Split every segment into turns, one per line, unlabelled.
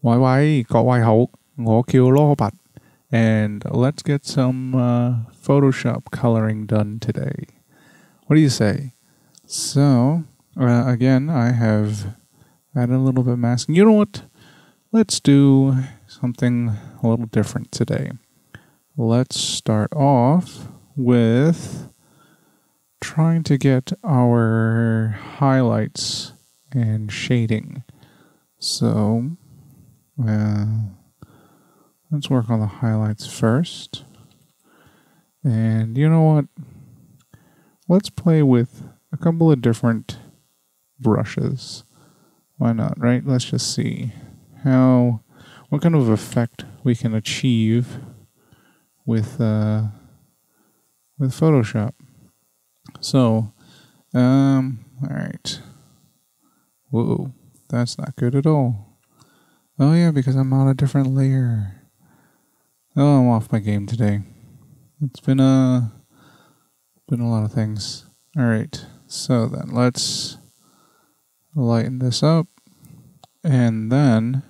喂喂，各位好，我叫 Robert, and let's get some Photoshop coloring done today. What do you say? So, again, I have added a little bit of masking. You know what? Let's do something a little different today. Let's start off with trying to get our highlights and shading. So, let's work on the highlights first. And you know what? Let's play with a couple of different brushes. Why not, right? Let's just see what kind of effect we can achieve with Photoshop. So, all right. Whoa, that's not good at all. Oh yeah, because I'm on a different layer. Oh, I'm off my game today. It's been a lot of things. All right, so then let's lighten this up, and then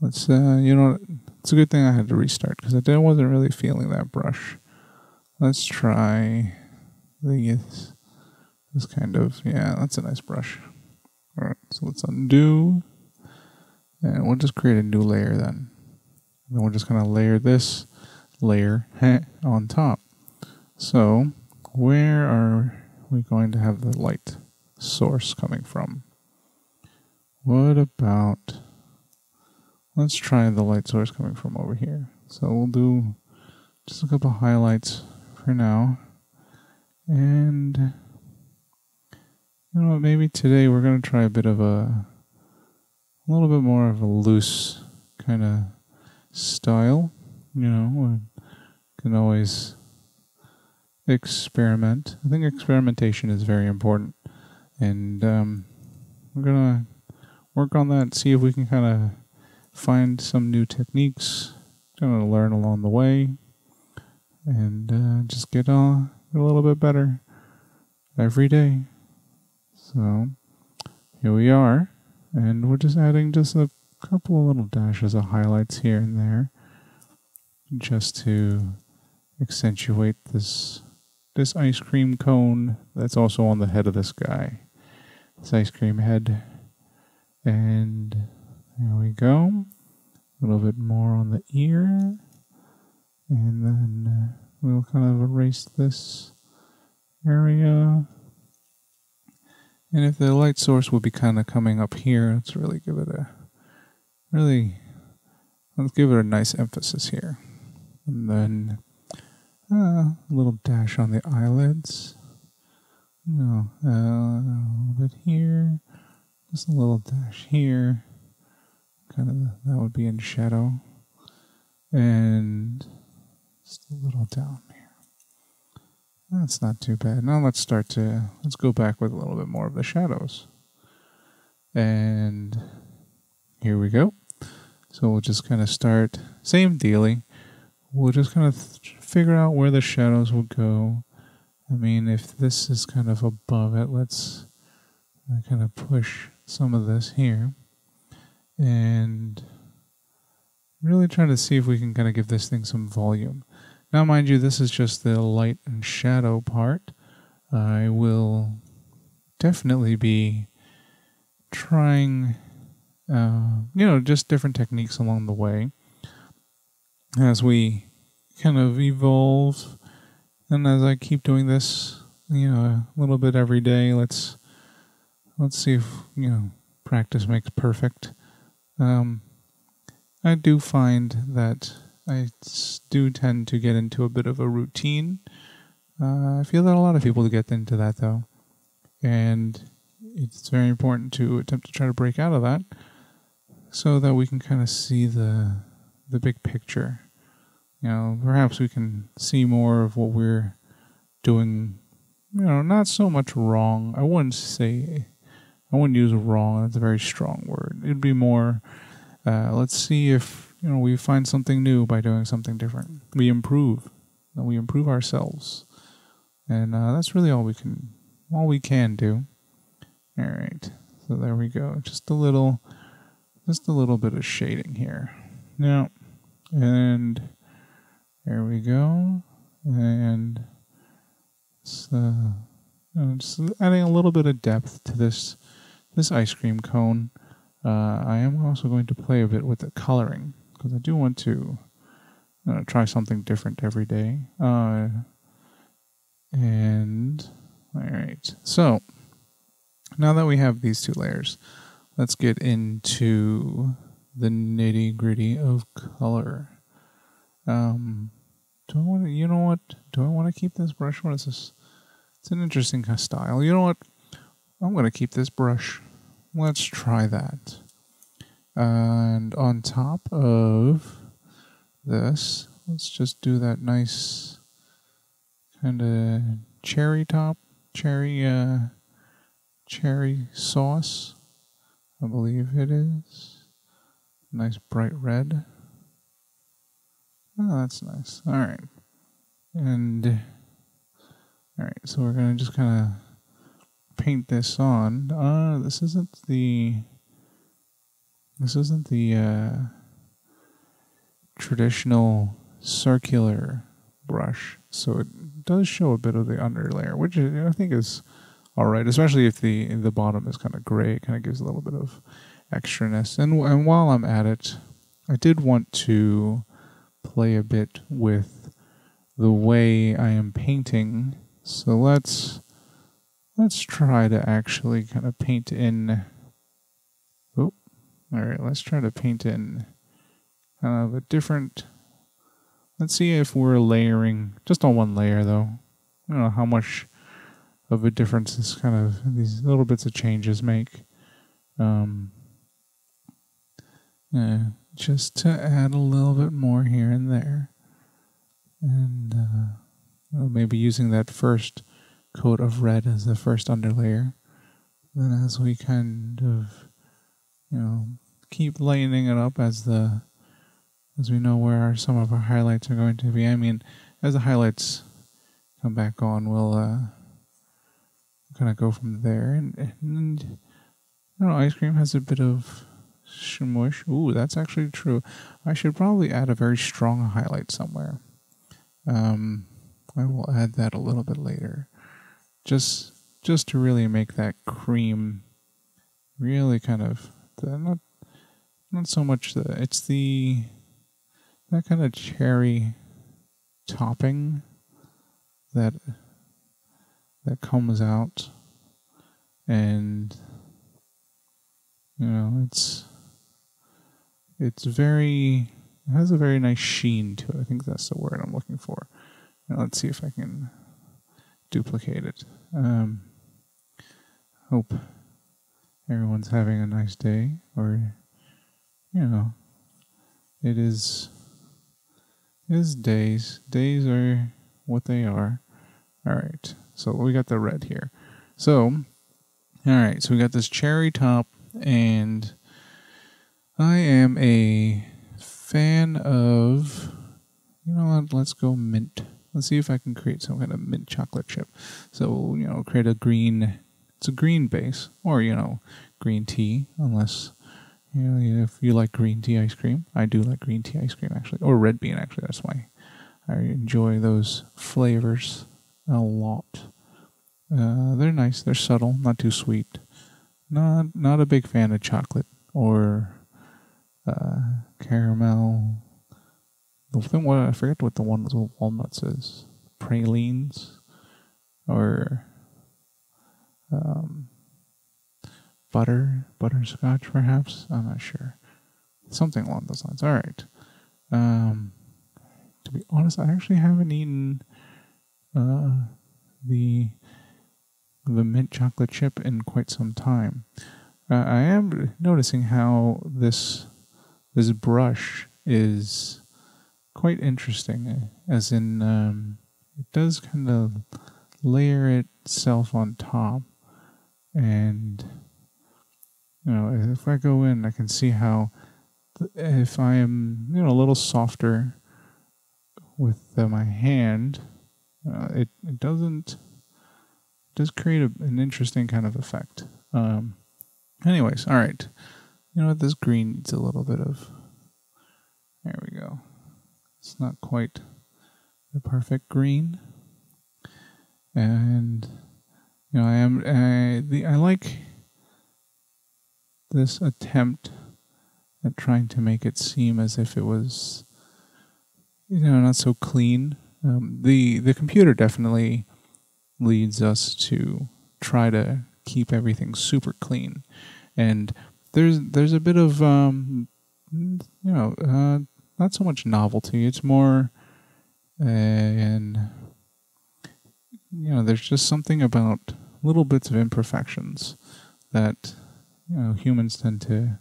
let's it's a good thing I had to restart because I wasn't really feeling that brush. Let's try this kind of, yeah, that's a nice brush. All right, so let's undo. And we'll just create a new layer then. And then we'll just kind of layer this layer on top. So, where are we going to have the light source coming from? What about, let's try the light source coming from over here. So we'll do just a couple highlights for now. And, you know what, maybe today we're going to try a little bit more of a loose kind of style. You know, we can always experiment. I think experimentation is very important. And we're going to work on that, see if we can kind of find some new techniques, kind of learn along the way, and just get a little bit better every day. So, here we are. And we're just adding just a couple of little dashes of highlights here and there just to accentuate this ice cream cone that's also on the head of this guy. This ice cream head. And there we go. A little bit more on the ear. And then we'll kind of erase this area. And if the light source will be kind of coming up here, let's really give it a nice emphasis here. And then a little dash on the eyelids. A little bit here. Just a little dash here. Kind of, that would be in shadow. And just a little down here. That's not too bad. Now let's go back with a little bit more of the shadows. And here we go. So we'll just kind of start, same dealing. We'll just kind of figure out where the shadows will go. I mean, if this is kind of above it, let's kind of push some of this here. And really trying to see if we can kind of give this thing some volume. Now, mind you, this is just the light and shadow part. I will definitely be trying, just different techniques along the way as we kind of evolve. And as I keep doing this, a little bit every day, let's see if, practice makes perfect. I do find that I do tend to get into a bit of a routine. I feel that a lot of people get into that, though. And it's very important to attempt to try to break out of that so that we can kind of see the big picture. Perhaps we can see more of what we're doing, not so much wrong. I wouldn't use wrong. That's a very strong word. It'd be more, let's see if we find something new by doing something different. We improve ourselves, and that's really all we can do. All right, so there we go. Just a little just a little bit of shading here. Now, and there we go. And so, just adding a little bit of depth to this ice cream cone. I am also going to play a bit with the coloring because I do want to try something different every day. And all right, so now that we have these two layers, let's get into the nitty gritty of color. Do I want to? You know what? Do I want to keep this brush? What is this? It's an interesting kind of style. You know what? I'm going to keep this brush. Let's try that. And on top of this, let's just do that nice kind of cherry sauce, I believe it is. Nice bright red. Oh, that's nice. All right. And, all right, so we're going to just kind of paint this on. This isn't the traditional circular brush, so it does show a bit of the underlayer, which I think is all right, especially if the bottom is kind of gray. It kind of gives a little bit of extraness. And while I'm at it, I did want to play a bit with the way I am painting. So let's try to actually kind of paint in. Oh, all right. Let's try to paint in kind of a different. Let's see if we're layering just on one layer, though. I don't know how much of a difference this kind of these little bits of changes make. Yeah, just to add a little bit more here and there, and maybe using that first coat of red as the first underlayer. Then as we kind of, keep lightening it up as we know where some of our highlights are going to be. I mean, as the highlights come back on, we'll kind of go from there. And ice cream has a bit of smush. Ooh, that's actually true. I should probably add a very strong highlight somewhere. I will add that a little bit later. Just to really make that cream really kind of not so much that kind of cherry topping that comes out, and it has a very nice sheen to it. I think that's the word I'm looking for. Now let's see if I can duplicate it. Hope everyone's having a nice day, or it is days. Days are what they are. All right, so we got the red here. So, all right, so we got this cherry top, and I am a fan of, let's go mint. Let's see if I can create some kind of mint chocolate chip. So, create a green, it's a green base, or, green tea, unless, if you like green tea ice cream. I do like green tea ice cream, actually, or red bean, actually. I enjoy those flavors a lot. They're nice, they're subtle, not too sweet. Not a big fan of chocolate or caramel. I forget what the one with walnuts is. Pralines or butterscotch, perhaps. I'm not sure. Something along those lines. All right. To be honest, I actually haven't eaten the mint chocolate chip in quite some time. I am noticing how this brush is quite interesting, as in it does kind of layer itself on top, and if I go in, I can see how if I am a little softer with my hand, it does create an interesting kind of effect. Anyways, all right. You know what? This green needs a little bit of... There we go. It's not quite the perfect green. And, you know, I like this attempt at trying to make it seem as if it was, you know, not so clean. The computer definitely leads us to try to keep everything super clean, and there's a bit of you know, not so much novelty. It's more, and you know, there's just something about little bits of imperfections that, you know, humans tend to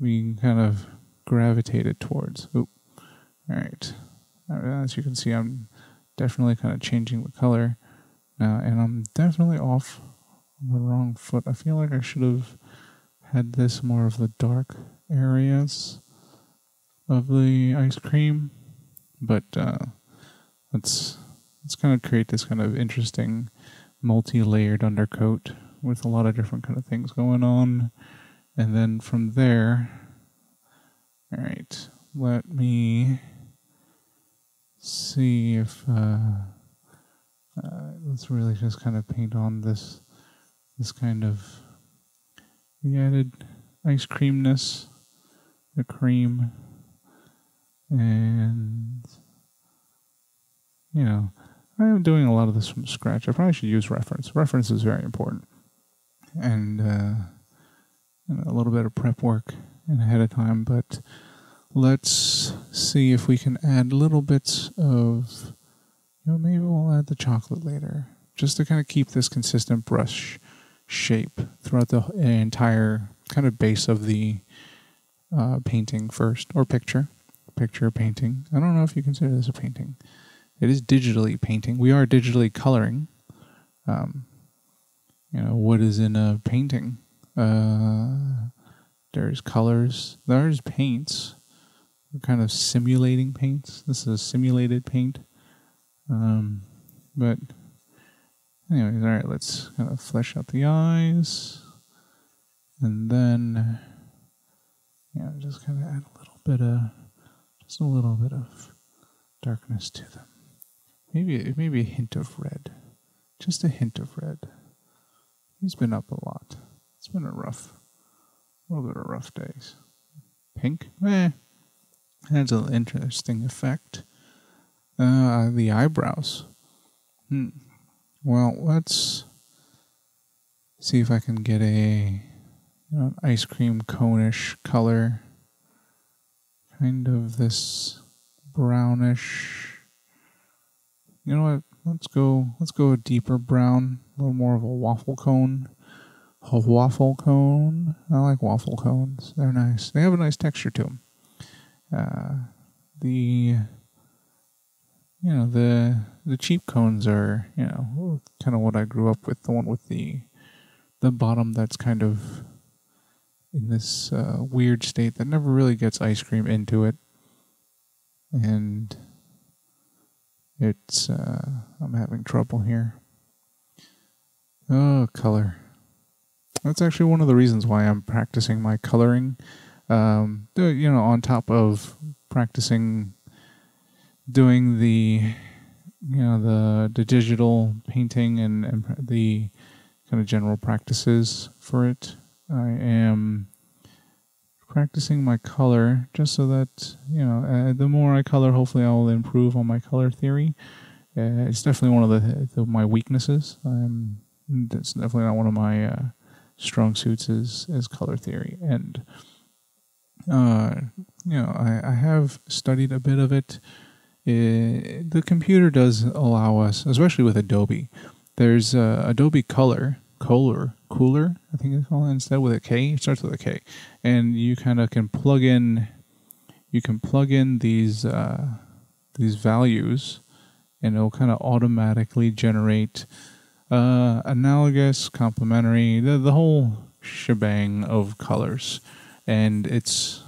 be kind of gravitated towards. Oop. All right. As you can see, I'm definitely kind of changing the color now, and I'm definitely off on the wrong foot. I feel like I should have had this more of the dark areas of the ice cream, but let's kind of create this kind of interesting multi-layered undercoat with a lot of different kind of things going on, and then from there, all right, let me see if let's really just kind of paint on this kind of the added ice creamness, the cream, and you know, I am doing a lot of this from scratch. I probably should use reference. Reference is very important, and you know, a little bit of prep work ahead of time, but let's see if we can add little bits of, you know, maybe we'll add the chocolate later, just to kind of keep this consistent brush shape throughout the entire kind of base of the painting first, or picture painting. I don't know if you consider this a painting. It is digitally painting. We are digitally coloring. You know, what is in a painting? There's colors. There's paints. We're kind of simulating paints. This is a simulated paint. But anyways, all right, let's kind of flesh out the eyes. And then, yeah, just kind of add just a little bit of darkness to them. Maybe a hint of red. Just a hint of red. He's been up a lot. It's been a little bit of rough days. Pink? That's an interesting effect. The eyebrows. Well, let's see if I can get an ice cream cone-ish color. Kind of this brownish. You know what? Let's go a deeper brown, a little more of a waffle cone. A waffle cone. I like waffle cones. They're nice. They have a nice texture to them. The cheap cones are, you know, kind of what I grew up with. The one with the bottom that's kind of in this weird state that never really gets ice cream into it, and it's I'm having trouble here. Oh, color. That's actually one of the reasons why I'm practicing my coloring. You know, on top of practicing doing the digital painting and the kind of general practices for it, I am practicing my color just so that, you know, the more I color, hopefully I will improve on my color theory. It's definitely one of my weaknesses. That's definitely not one of my strong suits is color theory, and you know, I have studied a bit of it. The computer does allow us, especially with Adobe. There's Adobe Cooler, I think it's called, instead with a K. It starts with a K, and you kind of can plug in. You can plug in these values, and it'll kind of automatically generate analogous, complementary, the whole shebang of colors, and it's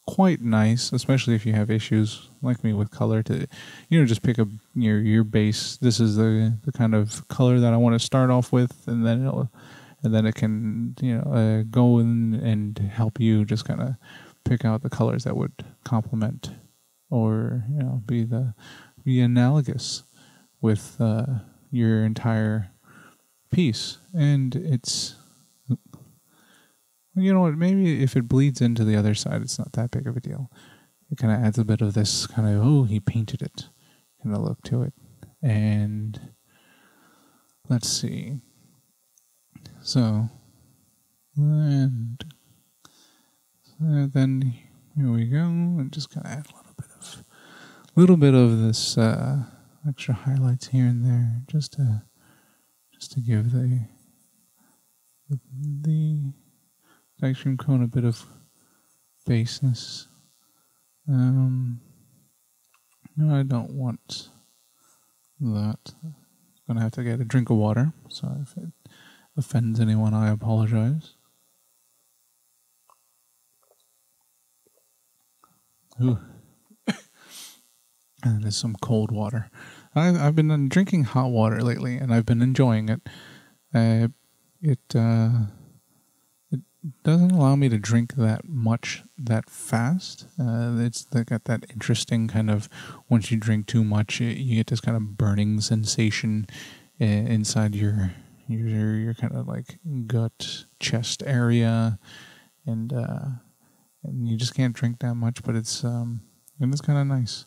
quite nice, especially if you have issues like me with color, to, you know, just pick up your base. This is the kind of color that I want to start off with, and then and then it can, go in and help you just kind of pick out the colors that would complement or, be analogous with your entire piece. And it's, you know what, maybe if it bleeds into the other side, it's not that big of a deal. It kind of adds a bit of this kind of, oh, he painted it kind of look to it. And let's see. So, and then here we go, and just kind of add a little bit of this extra highlights here and there, just to give the ice cream cone a bit of baseness. No, I don't want that. I'm gonna have to get a drink of water, so if it offends anyone, I apologize. Ooh. And there's some cold water. I've been drinking hot water lately, and I've been enjoying it. It doesn't allow me to drink that much that fast. It's got that interesting kind of, once you drink too much, you get this kind of burning sensation inside your kind of like gut chest area, and you just can't drink that much. But it's kind of nice.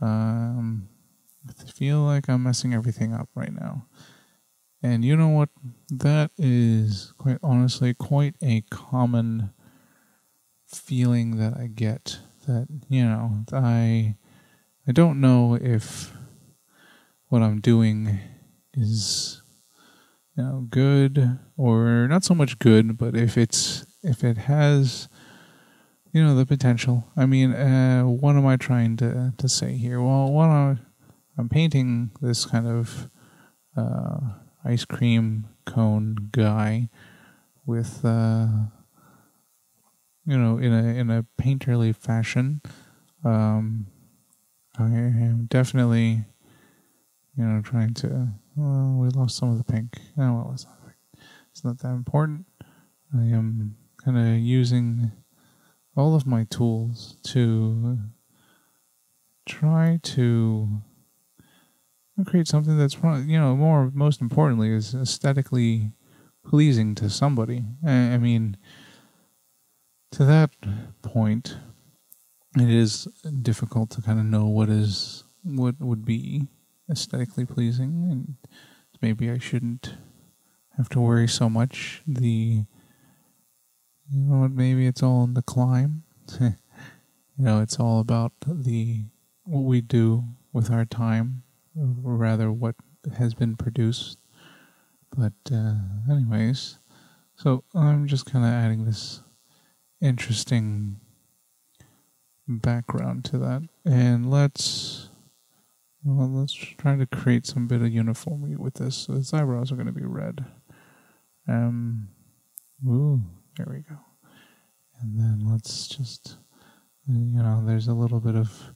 I feel like I'm messing everything up right now. And you know what? That is quite honestly quite a common feeling that I get. That, I don't know if what I'm doing is, good or not so much good, but if it has, the potential. I mean, what am I trying to say here? Well, I'm painting this kind of ice cream cone guy with, in a painterly fashion. I am definitely, trying to. Well, we lost some of the pink. Oh, well, it's not that important. I am kind of using all of my tools to try to create something that's, most importantly, is aesthetically pleasing to somebody. I mean, to that point, it is difficult to kind of know what would be aesthetically pleasing, and maybe I shouldn't have to worry so much. Maybe it's all in the climb. It's all about what we do with our time, or rather what has been produced. But anyways, so I'm just kind of adding this interesting background to that, and let's try to create some bit of uniformity with this. So his eyebrows are going to be red. Ooh, there we go. And then let's just, there's a little bit of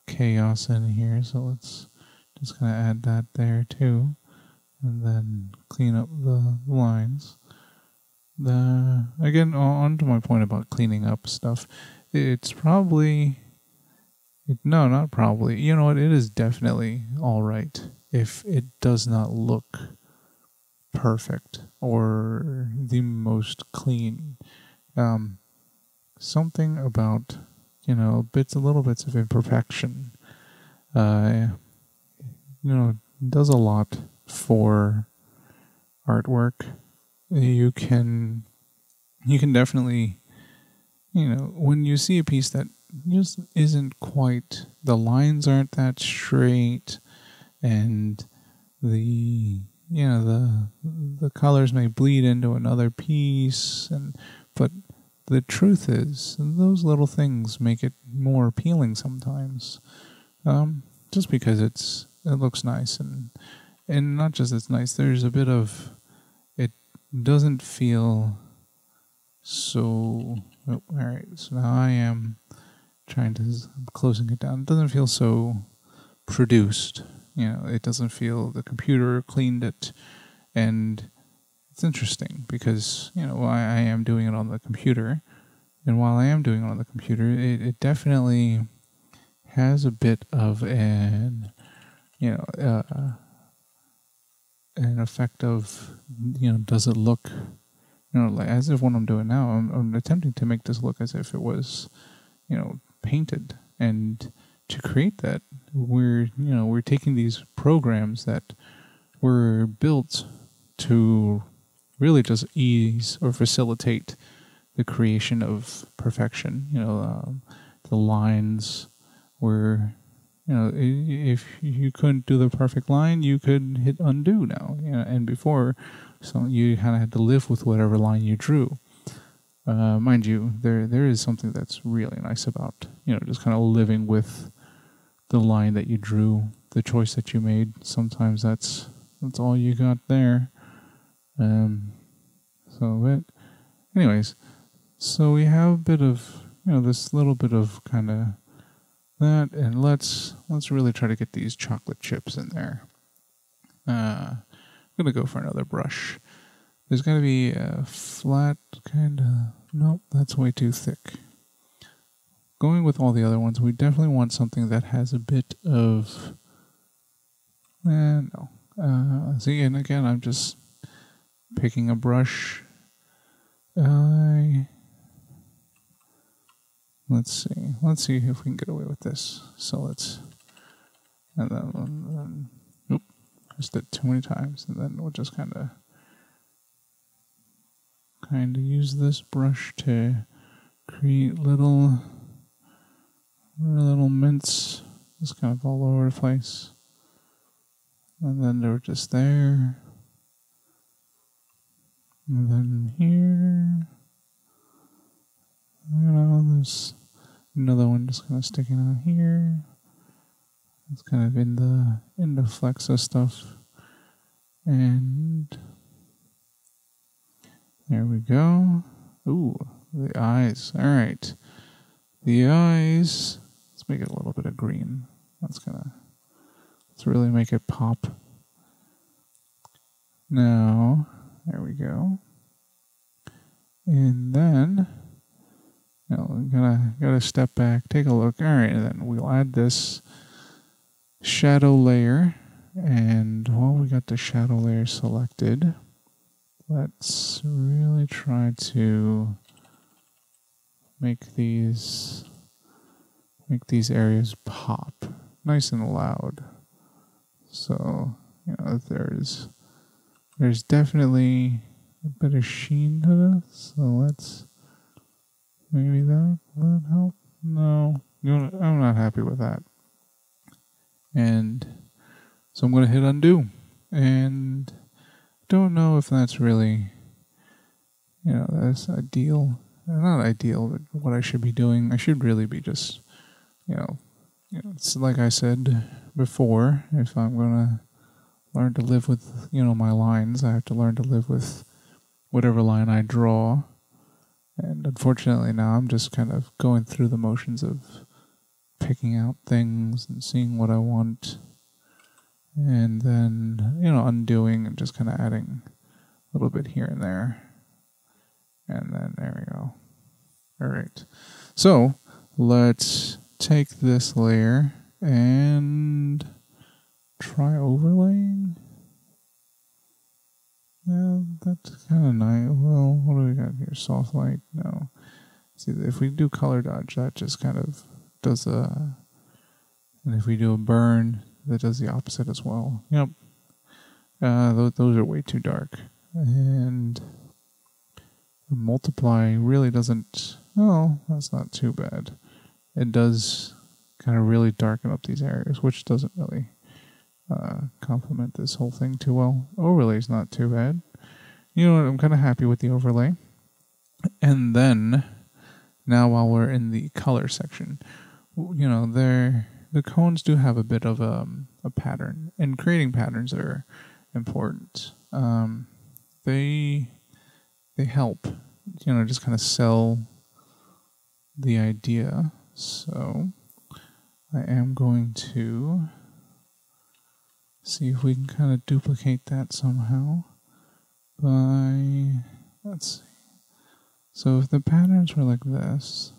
chaos in here, so let's just kind of add that there too, and then clean up the lines. Again, on to my point about cleaning up stuff, it's probably, no, not probably, you know what, it is definitely alright if it does not look perfect or the most clean. Something about, little bits of imperfection, does a lot for artwork. You can definitely, when you see a piece that just isn't quite, the lines aren't that straight, and the colors may bleed into another piece, but the truth is, those little things make it more appealing sometimes. Just because it looks nice, and not just it's nice. There's a bit of, it doesn't feel so. Oh, all right, so now I am I'm closing it down. It doesn't feel so produced. It doesn't feel the computer cleaned it, and it's interesting because, I am doing it on the computer. And while I am doing it on the computer, it definitely has a bit of an effect of, does it look, like as if what I'm doing now, I'm attempting to make this look as if it was, painted. And to create that, we're taking these programs that were built to really just ease or facilitate the creation of perfection. The lines were, if you couldn't do the perfect line, you could hit undo now. And before, so you kind of had to live with whatever line you drew. Mind you, there is something that's really nice about, just kind of living with the line that you drew, the choice that you made. Sometimes that's all you got there. But anyways, so we have a bit of, this little bit of kind of that, and let's really try to get these chocolate chips in there. I'm going to go for another brush. There's got to be a flat kind of, nope, that's way too thick. Going with all the other ones, we definitely want something that has a bit of, no. See, and again, I'm just picking a brush. Let's see if we can get away with this. So and then nope, just did too many times, and then we'll just kind of use this brush to create little mints, just kind of all over the place, and then they're just there, and then here. There's another one just kind of sticking out here. It's kind of in the flexa stuff. And there we go. Ooh, the eyes. All right. The eyes. Let's make it a little bit of green. Let's really make it pop. Now, there we go. And then gotta step back, take a look. All right, and then we'll add this shadow layer. And while we got the shadow layer selected, let's really try to make these areas pop nice and loud. So there's definitely a bit of sheen to this. So let's. Maybe that help? No, I'm not happy with that. And so I'm going to hit undo. And don't know if that's really, that's ideal. Not ideal, but what I should be doing. I should really be just, it's like I said before, if I'm going to learn to live with, my lines, I have to learn to live with whatever line I draw. And unfortunately now I'm just kind of going through the motions of picking out things and seeing what I want. And then, undoing and just kind of adding a little bit here and there. And then there we go. All right. So let's take this layer and try overlaying. Yeah, that's kind of nice. Well, what do we got here? Soft light? No. See, if we do color dodge, that just kind of does and if we do a burn, that does the opposite as well. Yep. Those are way too dark. And the multiply really doesn't, well, that's not too bad. It does kind of really darken up these areas, which doesn't really complement this whole thing too well. Overlay's not too bad. You know what? I'm kind of happy with the overlay. And then, now while we're in the color section, the cones do have a bit of a pattern, and creating patterns are important. They help, just kind of sell the idea. So I am going to see if we can kind of duplicate that somehow. by, let's see. So if the patterns were like this,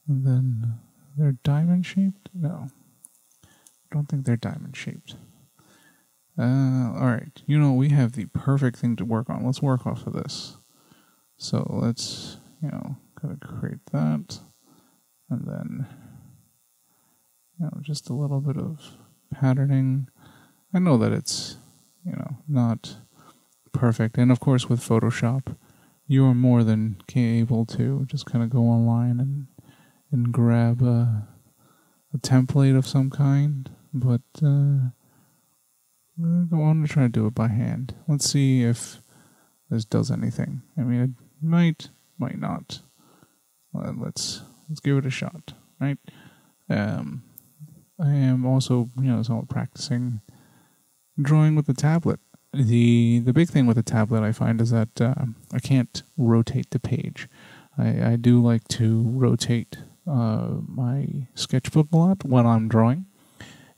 and then they're diamond shaped? No, I don't think they're diamond shaped. Alright, we have the perfect thing to work on. Let's work off of this. So let's, gotta create that. And then, just a little bit of patterning. I know that it's, not perfect. And of course with Photoshop, you are more than able to just kind of go online and grab a template of some kind. But I want to try to do it by hand. Let's see if this does anything. I mean, it might not. Let's give it a shot, right? I am also, somewhat practicing drawing with the tablet. The big thing with the tablet I find is that I can't rotate the page. I do like to rotate my sketchbook a lot when I'm drawing,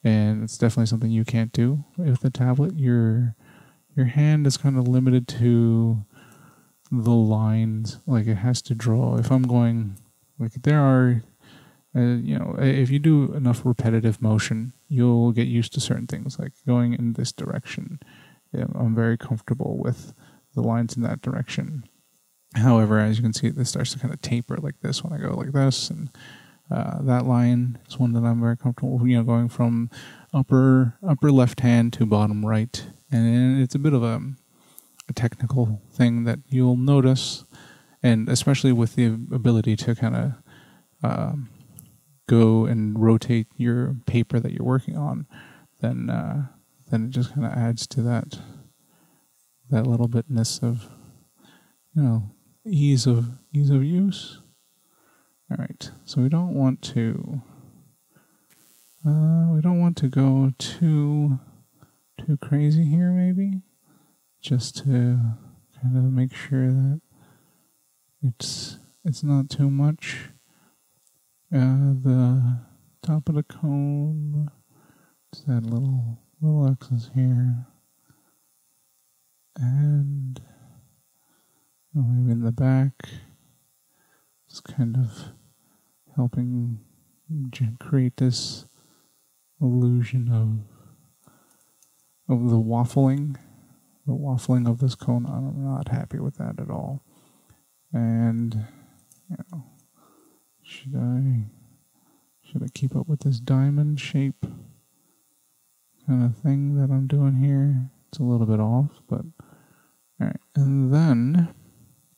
and it's definitely something you can't do with the tablet. Your hand is kind of limited to the lines, like it has to draw. If I'm going, like there are, if you do enough repetitive motion, you'll get used to certain things, like going in this direction. I'm very comfortable with the lines in that direction. However, as you can see, this starts to kind of taper like this when I go like this, and that line is one that I'm very comfortable with, going from upper left hand to bottom right. And it's a bit of a technical thing that you'll notice, and especially with the ability to kind of go and rotate your paper that you're working on, then it just kind of adds to that little bitness of, ease of use. All right, so we don't want to go too crazy here, maybe, just to kind of make sure that it's not too much. The top of the cone, just add a little X's here, and maybe in the back, just kind of helping create this illusion of the waffling of this cone. I'm not happy with that at all. And should I keep up with this diamond shape kind of thing that I'm doing here? It's a little bit off, but all right. And then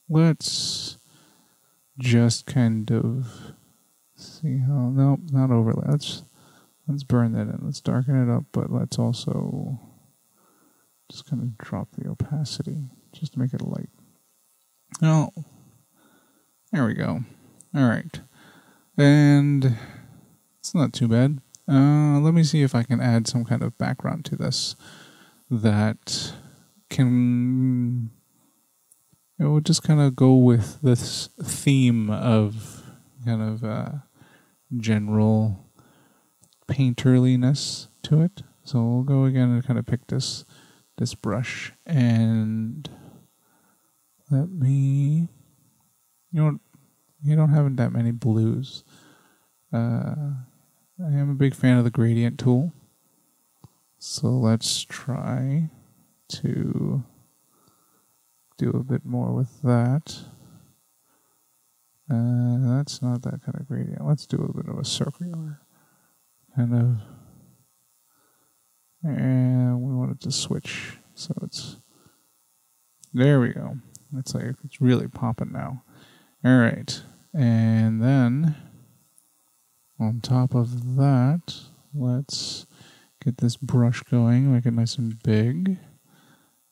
let's just kind of see how. Nope, not overlay. Let's burn that in. Let's darken it up, but let's also just kind of drop the opacity just to make it light. Oh, there we go. All right, and it's not too bad. Let me see if I can add some kind of background to this that can, it would just kind of go with this theme of kind of general painterliness to it. So we'll go again and kind of pick this brush, and let me, you don't have that many blues. I am a big fan of the gradient tool, so let's try to do a bit more with that. That's not that kind of gradient. Let's do a bit of a circular kind of, and we want it to switch, so it's, there we go. It's like, it's really popping now. All right, and then on top of that, let's get this brush going, make it nice and big,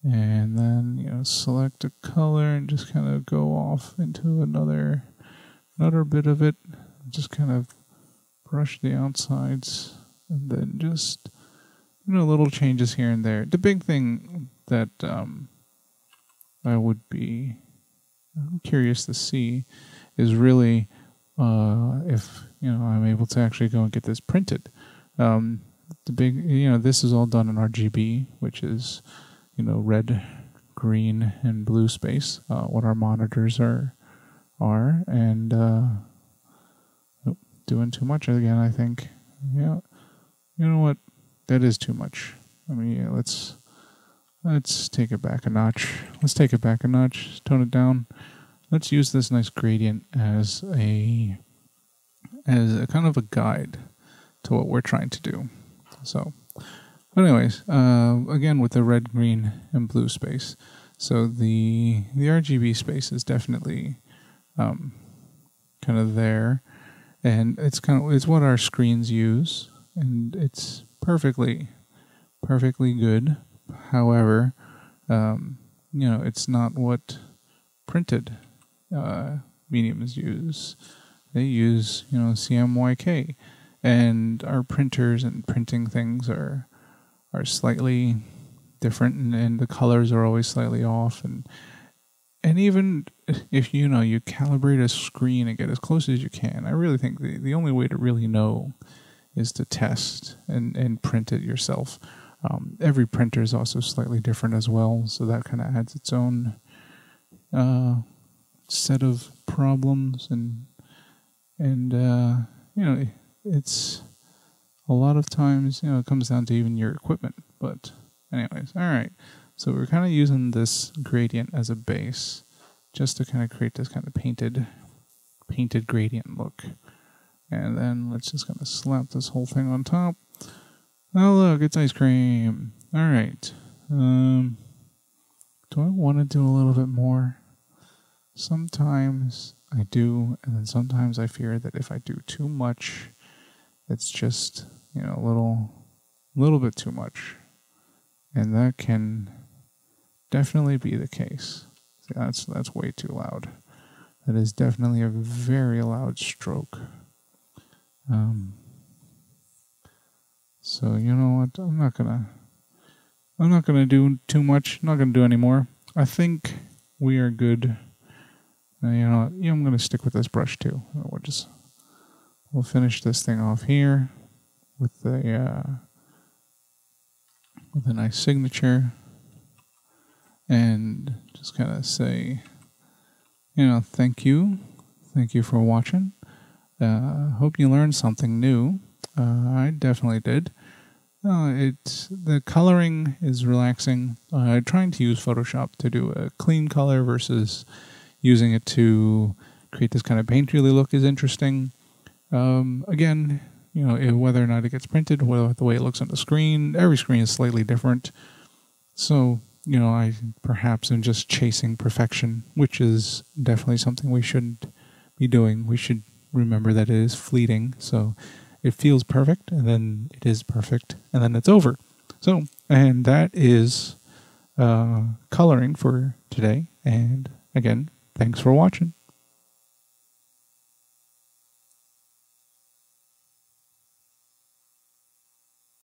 and then select a color and just kind of go off into another bit of it. Just kind of brush the outsides, and then just little changes here and there. The big thing that I would be curious to see is really if I'm able to actually go and get this printed. The big, this is all done in RGB, which is red green and blue space, what our monitors are, and doing too much again, I think. Yeah, you know what? That is too much. I mean, yeah, let's take it back a notch. Let's take it back a notch. Tone it down. Let's use this nice gradient as a kind of a guide to what we're trying to do. So, but anyways, again with the red, green, and blue space. So the RGB space is definitely kind of there, and it's what our screens use, and it's perfectly good. However, it's not what printed mediums use. They use, CMYK, and our printers and printing things are slightly different, and the colors are always slightly off, and even if you calibrate a screen and get as close as you can, I really think the only way to really know is to test and print it yourself. Every printer is also slightly different as well, so that kind of adds its own set of problems, and it's a lot of times it comes down to even your equipment. But anyways, all right. So we're kind of using this gradient as a base, just to kind of create this kind of painted gradient look. And then let's just kind of slap this whole thing on top. Oh look, it's ice cream. All right. Do I want to do a little bit more? Sometimes I do, and then sometimes I fear that if I do too much, it's just a little bit too much, and that can definitely be the case. See, that's way too loud. That is definitely a very loud stroke. So you know what? I'm not gonna do too much. I'm not gonna do any more. I think we are good. I'm gonna stick with this brush too. We'll finish this thing off here with a nice signature, and just kind of say, thank you for watching. Hope you learned something new. I definitely did. The coloring is relaxing. Trying to use Photoshop to do a clean color versus using it to create this kind of painterly look is interesting. Again, whether or not it gets printed, whether the way it looks on the screen, every screen is slightly different. So, I perhaps am just chasing perfection, which is definitely something we shouldn't be doing. We should remember that it is fleeting. So it feels perfect, and then it is perfect, and then it's over. So, and that is coloring for today. And again, thanks for watching.